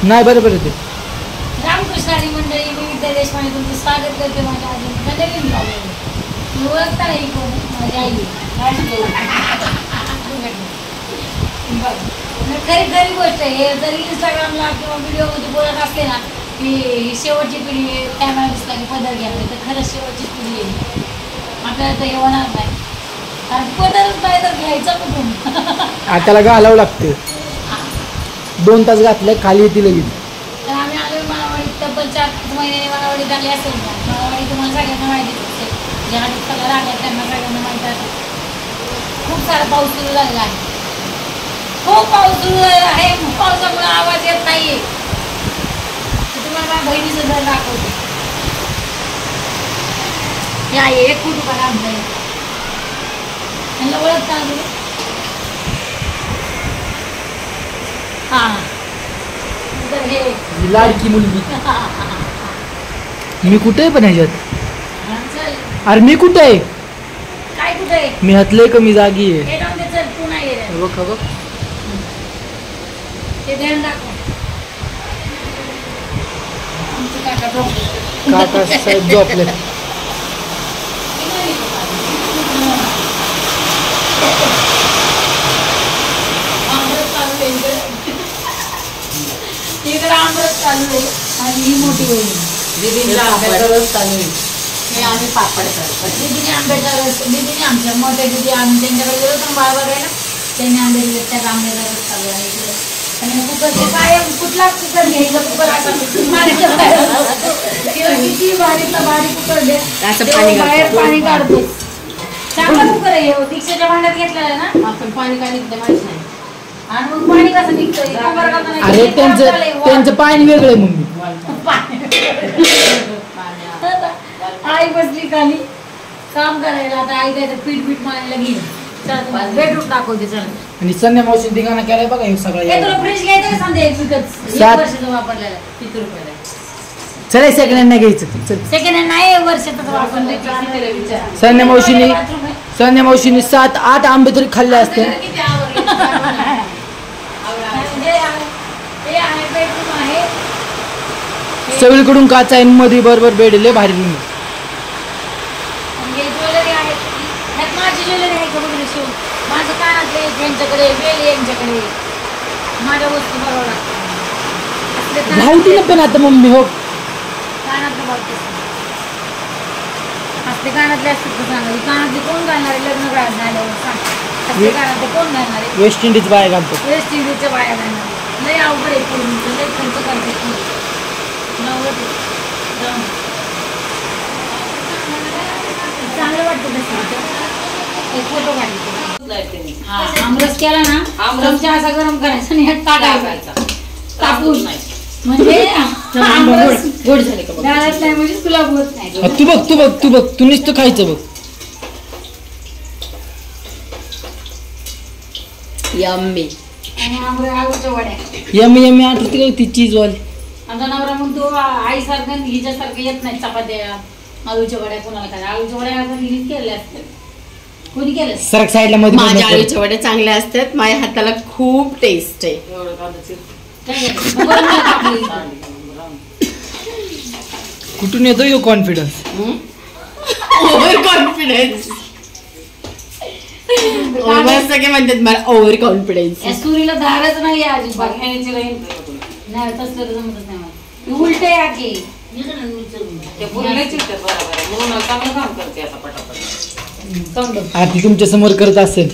नाही बरोबर येते. रामकृष्णारी मंडळी, मी विद्या देशपांडे तुमचं स्वागत करते माझ्या आजीच्या नवीन ब्लॉगमध्ये. मी ओळखता नाही कोण माझी आई. खरी खरी गोष्ट आहे. जरी इंस्टाग्रामला किंवा व्हिडिओमध्ये बोलत असते ना की शेवटची पिढी कॅमेरा दिसला की पदर घ्यावे, तर खरंच शेवटची पिढी आहे. आपल्याला तर हे होणार नाही. कारण पदरच नाही तर घ्यायचं कुठून. त्याला घालावं लागतं. 2 तास घातलं खाली येते लगेच. तर आम्ही आलो माळावाडीत. तब्बल 4-5 महिन्याने माळावाडीत झाली असेल का. माळावाडी तुम्हाला सगळ्यांना माहितीच असेल. जे आधी सगळं राहतात त्यांना सगळ्यांना माहिती असेल. खूप सारा पाऊस सुरू झालेला आहे. खूप पाऊस सुरू झालेला आहे. पावसामुळे आवाज येत नाहीये. तुम्हाला माझ्या बहिणीचं घर दाखवते. हे आहे 1 फूट उभा आमचं. त्यांना ओळखता तुम्ही? हा तर हे लाडकी मुलगी. मी कुठे आहे पण ह्याच्यात? अरे मी कुठे आहे? काय कुठे आहे? मी हतले कमी जागी आहे. हे जाऊन दे, चल तू नाही गेला. बघ बघ ते ध्यान दाखव. आमचे काका झोपले. काका साहेब झोपले. इकडे आमरस चालू आहे आणि ही मोठी बहीण दीदीला आंब्याचा रस चालू आहे. हे आम्ही पापड करतो. दीदीने आंब्याचा रस, दीदीने आमच्या मोठ्या दीदी आम्ही त्यांच्याकडे गेलो तर बाळ बघायला, त्यांनी आणले त्यात आंब्याचा रस चालू आहे इकडे. आणि कुकरचे काय कुठला कुकर घ्यायचा कुकर आता किती भारीतला भारी कुकर दे बाहेर पाणी काढतो. चांगला कुकर आहे. दीक्षेच्या भांड्यात घेतलेला आहे ना आपण. पाणी काय निघतं माहिती नाही. आणि मग पाणी कसं निघतं? अरे त्यांचं पाणी वेगळं आहे मम्मी. आई बसली खाली काम करायला. आता आई काय पीठ मारायला घेईल. बेडरूम दाखवते चला. आणि संध्या मावशी दिगाना केलाय बघा हे सगळं. तुला फ्रीज घ्यायचं का सांगते? एक वर्षाचं वापरलेला किती रुपयाला? चला सेकंड हँड नाही घ्यायचं. सेकंड हँड नाही, वर्षाचं वापरलं. संध्या मावशीने 7-8 आंबे तरी खाल्ले असते. सगळीकडून काचा आहे. मध्ये बरोबर बेड लय भारी रूम. ज्वेलरी आहे. माझी ज्वेलरी आहे का बघ. माझं कानातले यांच्याकडे, वेल यांच्याकडे. माझ्या वस्तू बरोबर लागतात. घालू दिलं पण आता मम्मी. हो कानातलं बघते असते. कानातले असतात का सांगा. कानातले कोण घालणार आहे लग्न झाल्यावर सांग. असते कानातले कोण घालणार आहे? वेस्ट इंडिज बाया घालतो. वेस्ट इंडिजच्या बाया घालणार. लय अवघड आहे पूर्वीचं. लय खर्च करते. चांगलं वाटतं तसं. एक फोटो काढले. आमरस केला ना चमचा असा गरम करायचा आणि ह्यात टाकायचा तापून. म्हणजे आमरस गोड झाले का डाळत नाही म्हणजे तुला होत नाही. तू बघ तू नुसतं खायचं बघ. यम्मी. आणि आलूच्या वड्या यम्मी आठवते का ती चीज वाली. आमचा नवरा म्हणतो आईसारखं हिच्यासारखं येत नाही चपात्या आलूच्या वड्या. कोणाला काय आलूच्या वड्या आपण हिरीच केल्या असतात. कोणी केलं? सरक साईडला मध्ये. माझ्या आलूच्या वड्या चांगल्या असतात. माझ्या हाताला खूप टेस्ट आहे. कुठून येतो यो कॉन्फिडन्स? Over confidence. सगळे म्हणतात मला ओव्हर कॉन्फिडन्स. या सुरीला धारच नाही अजिबात. नाही तसलं तर जमतच नाही मला. उलट या की आरती तुमच्या समोर करत असेल.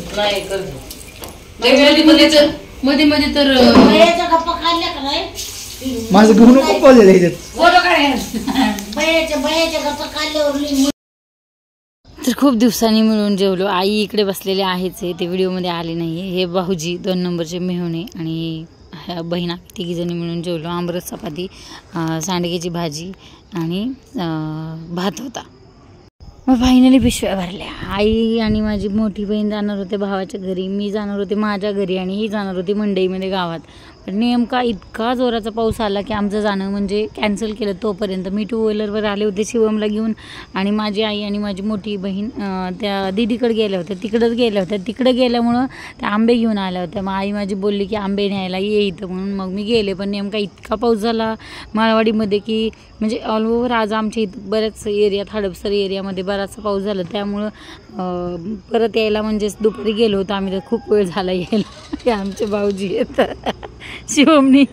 मध्ये मध्ये तर गप्पा काढल्या का नाही? माझं घेऊन नको बोललेलं ह्याच्यात. फोटो काढायच्या गप्पा काढल्यावर. तर खूप दिवसांनी मिळून जेवलो. आई इकडे बसलेले आहेच आहे. ते व्हिडिओमध्ये आले नाही. हे भाऊजी 2 नंबरचे मेहुणे आणि बहिणा 3 जणी मिळून जेवलो. आमरस, चपाती, सांडग्याची भाजी आणि भात होता. मग फायनली पिशव्या भरल्या. आई आणि माझी मोठी बहीण जाणार होते भावाच्या घरी. मी जाणार होते माझ्या घरी आणि ही जाणार होती मंडईमध्ये गावात. नेमका इतका जोराचा पाऊस आला की आमचं जाणं म्हणजे कॅन्सल केलं. तोपर्यंत मी 2 व्हीलरवर आले होते शिवमला घेऊन, आणि माझी आई आणि माझी मोठी बहीण त्या दीदीकडे गेल्या होत्या, तिकडंच गेल्या होत्या. तिकडे गेल्यामुळं त्या आंबे घेऊन आल्या होत्या. मग आई माझी बोलली की आंबे न्यायला ये इथं, म्हणून मग मी गेले. पण नेमका इतका पाऊस झाला माळवाडीमध्ये की म्हणजे ऑल ओव्हर आज आमच्या इथं बऱ्याच एरियात, हडपसर एरियामध्ये बराचसा पाऊस झाला. त्यामुळं परत यायला म्हणजे दुपारी गेलो होतो आम्ही, तर खूप वेळ झाला यायला. ते आमचे भाऊजी येतात, शिवमनी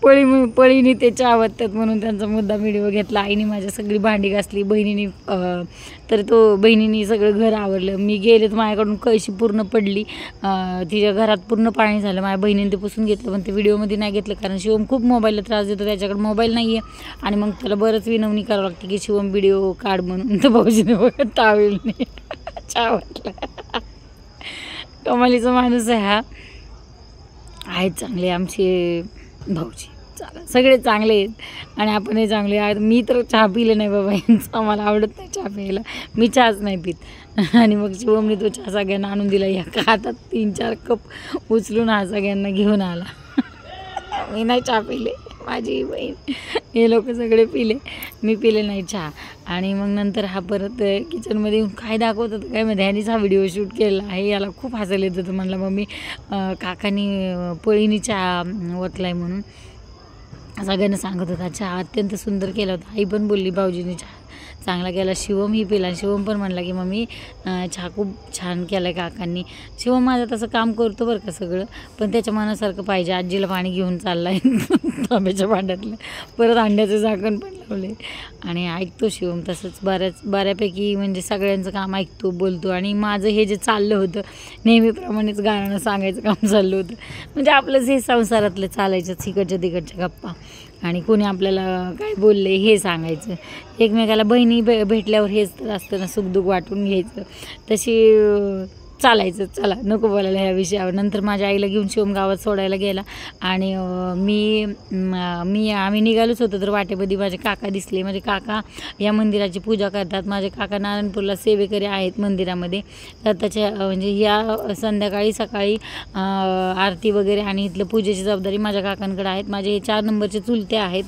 पळीने ते चावतात म्हणून त्यांचा मुद्दा व्हिडिओ घेतला. आईने माझ्या सगळी भांडी घासली, बहिणीने बहिणीने सगळं घर आवरलं. मी गेले तर माझ्याकडून कळशी पूर्ण पडली, तिच्या घरात पूर्ण पाणी झालं. माझ्या बहिणीने ते पुसून घेतलं, पण ते व्हिडिओमध्ये नाही घेतलं कारण शिवम खूप मोबाईलला त्रास देतो, त्याच्याकडे मोबाईल नाही आहे. आणि मग त्याला बरंच विनवणी करावं लागते की शिवम व्हिडिओ काढ म्हणून. तर भाऊजीने बघत टावेलने चावटला. कमालीचा माणूस आहे हा. आहेत चांगले आमचे भाऊजी, चालेल सगळे चांगले आहेत आणि आपणही चांगले आहेत. मी तर चहा पिले नाही बाबा, यांचं मला आवडत नाही चहा प्यायला, मी चहाच नाही पित. आणि मग शिवमने तो चहा सगळ्यांना आणून दिला. या हातात 3-4 कप उचलून हा सगळ्यांना घेऊन आला. मी नाही चहा पिले, माझी बहीण हे लोक सगळे पिले, मी पिले नाही चहा. आणि मग नंतर हा परत किचनमध्ये येऊन काय दाखवत होतं काय माहिती, ह्यानीच हा व्हिडिओ शूट केला आहे. याला खूप हसायला येत होतं. म्हणलं मम्मी काकानी पळीनी चहा ओतलाय म्हणून सगळ्यांना सांगत होता. चहा अत्यंत सुंदर केला होता. आई पण बोलली भाऊजीने चहा चांगला केला. शिवमही पिला. शिवम पण म्हणला की मम्मी चहा खूप छान केला आहे काकांनी. शिवम माझं तसं काम करतो बरं का सगळं, पण त्याच्या मनासारखं पाहिजे. आजीला पाणी घेऊन चालला आहे तांब्याच्या भांड्यातलं, परत अंड्याचं झाकण पण लावले. आणि ऐकतो शिवम तसंच बऱ्यापैकी म्हणजे सगळ्यांचं काम ऐकतो, बोलतो. आणि माझं हे जे चाललं होतं नेहमीप्रमाणेच गाणं सांगायचं काम चाललं होतं. म्हणजे आपलंच हे संसारातलं चालायचं, इकडच्या तिकडच्या गप्पा, आणि कोणी आपल्याला काय बोलले हे सांगायचं. एकमेकाला बहिणी भेटल्यावर हेच तर असतं ना, सुखदुःख वाटून घ्यायचं. तशी चालायचं. चला नको बोलायला ह्या विषयावर. नंतर माझ्या आईला घेऊन शिवम गावात सोडायला गेला. आणि आम्ही निघालोच होतो तर वाटेमध्ये माझे काका दिसले. माझे काका या मंदिराची पूजा करतात. माझे काका नारायणपूरला सेवेकरी आहेत मंदिरामध्ये. तर त्याच्या म्हणजे या संध्याकाळी सकाळी आरती वगैरे आणि इथलं पूजेची जबाबदारी माझ्या काकांकडे आहेत. माझे हे 4 नंबरचे चुलते आहेत,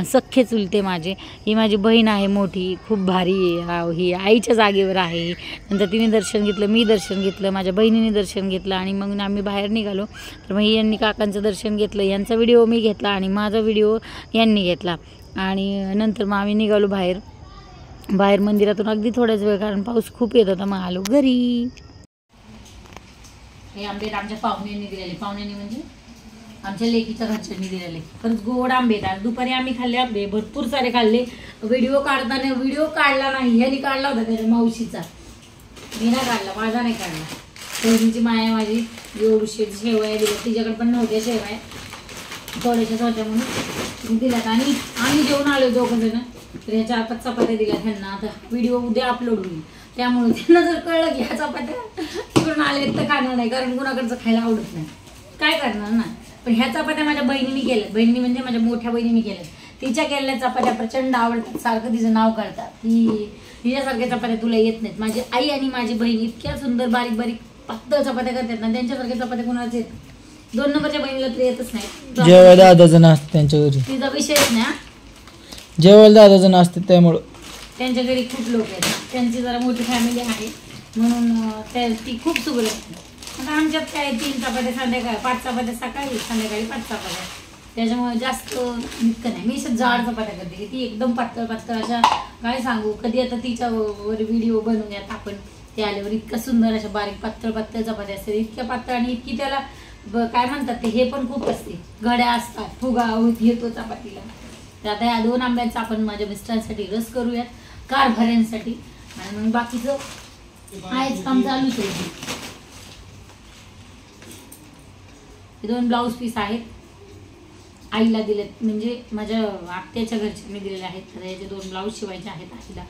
सख्खे चुलते माझे. ही माझी बहीण आहे मोठी, खूप भारी आहे. ही आईच्या जागेवर आहे. नंतर तिने दर्शन घेतलं, मी दर्शन घेतलं, माझ्या बहिणीने दर्शन घेतलं. आणि मग आम्ही बाहेर निघालो. तर मग यांनी काकांचं दर्शन घेतलं, यांचा व्हिडिओ मी घेतला आणि माझा व्हिडिओ यांनी घेतला. आणि नंतर मग आम्ही निघालो बाहेर मंदिरातून अगदी थोड्याच वेळ, कारण पाऊस खूप येत होता. मग आलो घरी. हे आंबे आमच्या पाहुण्यांनी दिलेले, पाहुण्यांनी म्हणजे आमच्या लेकीच्या घरच्यांनी दिलेले. परत गोड आंबे आहेत. दुपारी आम्ही खाल्ले आंबे, भरपूर सारे खाल्ले. व्हिडिओ काढला नाही, ह्यानी काढला होता त्याच्या मावशीचा, मी नाही काढला, माझा नाही काढला. बहिणीची माया माझी एवढीशी शेवया दिल्या, तिच्याकडे पण नव्हत्या शेवया, थोड्याशाच होत्या म्हणून दिल्यात. आणि आम्ही जेवण आलो दोघं जण, तर ह्या 4-5 चपात्या दिल्या त्यांना. आता व्हिडिओ उद्या अपलोड होईल, त्यामुळे त्यांना जर कळलं की ह्या चपात्या तिकडून आले तर खाणार नाही, कारण कुणाकडचं खायला आवडत नाही, काय करणार ना. पण ह्या चपात्या माझ्या बहिणीने केल्यात. बहिणी म्हणजे माझ्या मोठ्या बहिणीने केल्यात. तिच्या केलेल्या चपात्या प्रचंड आवडतात. सारखं तिचं नाव काढतात की तिच्यासारख्या चपात्या तुला येत नाहीत. माझी आई आणि माझी बहीण इतक्या सुंदर बारीक बारीक पातळ चपात्या करतात ना, त्यांच्यासारख्या चपात्या कोणाच येत. 2 नंबरच्या बहिणीला तर येतच नाही. जेवायला 10 जण असतात त्यांच्या घरी, तिचा विषयच नाही. जेवायला 10 जण असतात, त्यामुळं त्यांच्या घरी खूप लोक आहेत. त्यांची जरा मोठी फॅमिली आहे म्हणून ती खूप सुगल असते. आता आमच्यात काय 3 चपात्या संध्याकाळी, 5 चपात्या सकाळी, संध्याकाळी 5 चपात्या. त्याच्यामुळे जास्त इतकं नाही. मी अशा जाड चपात्या करते, ती एकदम पातळ अशा. काय सांगू, कधी आता तिच्यावर व्हिडिओ बनवूयात आपण, ते आल्यावर इतकं सुंदर अशा बारीक पातळ चपात्या असतात. इतक्या पातळ आणि इतकी त्याला काय म्हणतात ते हे पण खूप असते, घड्या असतात, फुगा येतो चपातीला. तर आता या 2 आंब्यांचा आपण माझ्या मिस्टरांसाठी रस करूयात, कारभाऱ्यांसाठी. आणि मग बाकीचं आहेच काम चालूच आहे. हे 2 ब्लाऊज पीस आहेत, आईला दिलेत, म्हणजे माझ्या आत्याच्या घरचे मी दिलेले आहेत. तर याचे 2 ब्लाऊज शिवायचे आहेत आईला,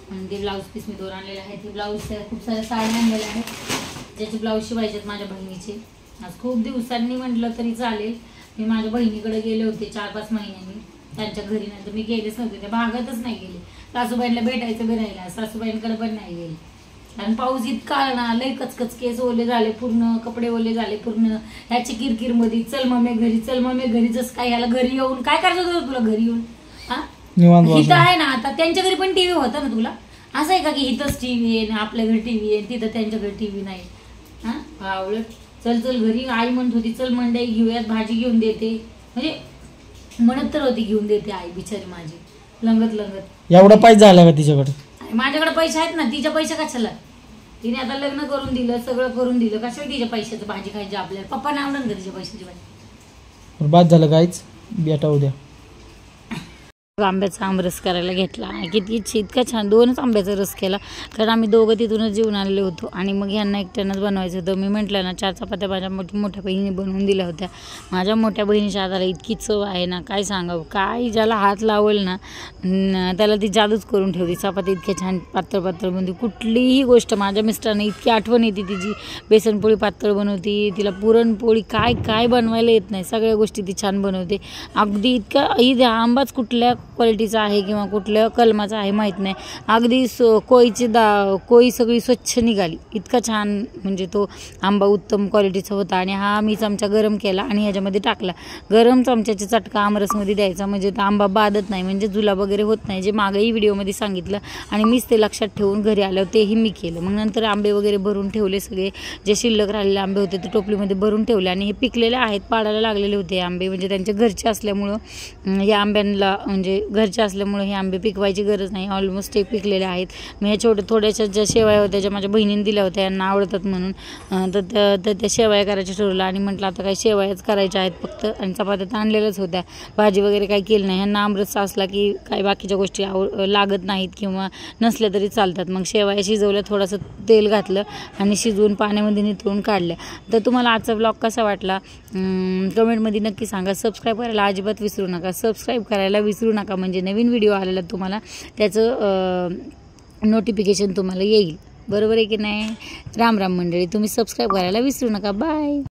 म्हणून ते ब्लाऊज पीस मी 2 आणलेले आहेत. हे ब्लाऊज खूप साऱ्या साड्या आणलेल्या आहेत, ज्याचे ब्लाऊज शिवायचे आहेत माझ्या बहिणीचे. आज खूप दिवसांनी म्हटलं तरी चालेल, मी माझ्या बहिणीकडे गेले होते 4-5 महिन्यांनी त्यांच्या घरी. नंतर मी गेलेच नव्हते, त्या भागातच नाही गेले. सासूबाईंना भेटायचं बी राहिला, सासूबाईंकडे पण नाही गेले. आणि पाऊस इतका आला ना, लय कचकच, केस ओले झाले पूर्ण, कपडे ओले झाले पूर्ण. ह्याची किरकिर मध्ये चल मम्मी घरी, चल मम्मी घरी. जसं काय ह्याला घरी येऊन काय करायचं होतं तुला घरी येऊन? हा इथं आहे ना, आता त्यांच्या घरी पण टीव्ही होता ना तुला. असं आहे का की इथंच टीव्ही आहे, आपल्या घरी टीव्ही आहे, तिथं त्यांच्या घरी टीव्ही नाही? हा उलट चल चल घरी. आई म्हणत होती चल मंडई घेऊयात, भाजी घेऊन देते, म्हणजे म्हणत तर होती घेऊन देते आई बिचारी माझी, लंगत लंगत. एवढा पैसा झाला का तिच्याकडे? माझ्याकडे पैसे आहेत ना, तिच्या पैसे कशाला? तिने आता लग्न करून दिलं, सगळं करून दिलं, कशाला तिच्या पैशाचं भाजी खायची आपल्याला? पप्पा नाही आवडत का तिच्या पैशाची भाजी? बाद झालं काहीच, बेटा उद्या आंब्याचा आमरस करायला घेतला. किती इतका छान, 2च आंब्याचा रस केला, कारण आम्ही दोघं तिथूनच जेवून आलेलो होतो आणि मग ह्यांना एकट्यानंच बनवायचं होतं. मी म्हटलं ना 4 चपात्या माझ्या मोठ्या बहिणीने बनवून दिल्या होत्या. माझ्या मोठ्या बहिणीच्या हाताला इतकी चव आहे ना, काय सांगावं. काय ज्याला हात लावल ना त्याला ती जादूच करून ठेवली. चपाती इतक्या छान पातळ पातळ बनवते. कुठलीही गोष्ट माझ्या मिस्टरांना इतकी आठवण येते तिची. बेसनपोळी पातळ बनवते, तिला पुरणपोळी काय काय बनवायला येत नाही, सगळ्या गोष्टी ती छान बनवते. अगदी इतका आंबाच कुठल्या क्वालिटीचा आहे किंवा कुठल्या कलमाचा आहे माहीत नाही, अगदी कोई सगळी स्वच्छ निघाली. इतका छान म्हणजे तो आंबा उत्तम क्वालिटीचा होता. आणि हा मी चमचा गरम केला आणि ह्याच्यामध्ये टाकला. गरम चमच्याचे चटका आमरसमध्ये द्यायचा, म्हणजे तो आंबा बाधत नाही, म्हणजे जुलाब वगैरे होत नाही, जे मागेही व्हिडिओमध्ये सांगितलं. आणि मीच ते लक्षात ठेवून घरी आल्यावर तेही मी केलं. मग नंतर आंबे वगैरे भरून ठेवले, सगळे जे शिल्लक राहिलेले आंबे होते ते टोपलीमध्ये भरून ठेवले. आणि हे पिकलेले आहेत, पाडायला लागलेले होते आंबे, म्हणजे त्यांच्या घरचे असल्यामुळं या आंब्यांना म्हणजे घरचे असल्यामुळे हे आंबे पिकवायची गरज नाही, ऑलमोस्ट ते पिकलेले आहेत. मी ह्या थोड्याशा ज्या शेवया होत्या, ज्या माझ्या बहिणीने दिल्या होत्या, यांना आवडतात म्हणून, तर त्या शेवया करायच्या ठरवलं. आणि म्हटलं आता काही शेवयाच करायच्या आहेत फक्त, आणि चपात्या तर आणलेल्याच होत्या, भाजी वगैरे काही केली नाही. ह्यांना आमरस असला की काही बाकीच्या गोष्टी लागत नाहीत किंवा नसल्या तरी चालतात. मग शेवया शिजवल्या, थोडंसं तेल घातलं आणि शिजवून पाण्यामध्ये निथळून काढल्या. तर तुम्हाला आजचा ब्लॉग कसा वाटला कमेंटमध्ये नक्की सांगा. सबस्क्राईब करायला अजिबात विसरू नका, सबस्क्राईब करायला विसरू नका, म्हणजे नवीन व्हिडिओ आलेला तुम्हाला त्याचं नोटिफिकेशन तुम्हाला येईल. बरोबर आहे की नाही? राम राम मंडळी, तुम्ही सबस्क्राईब करायला विसरू नका. बाय.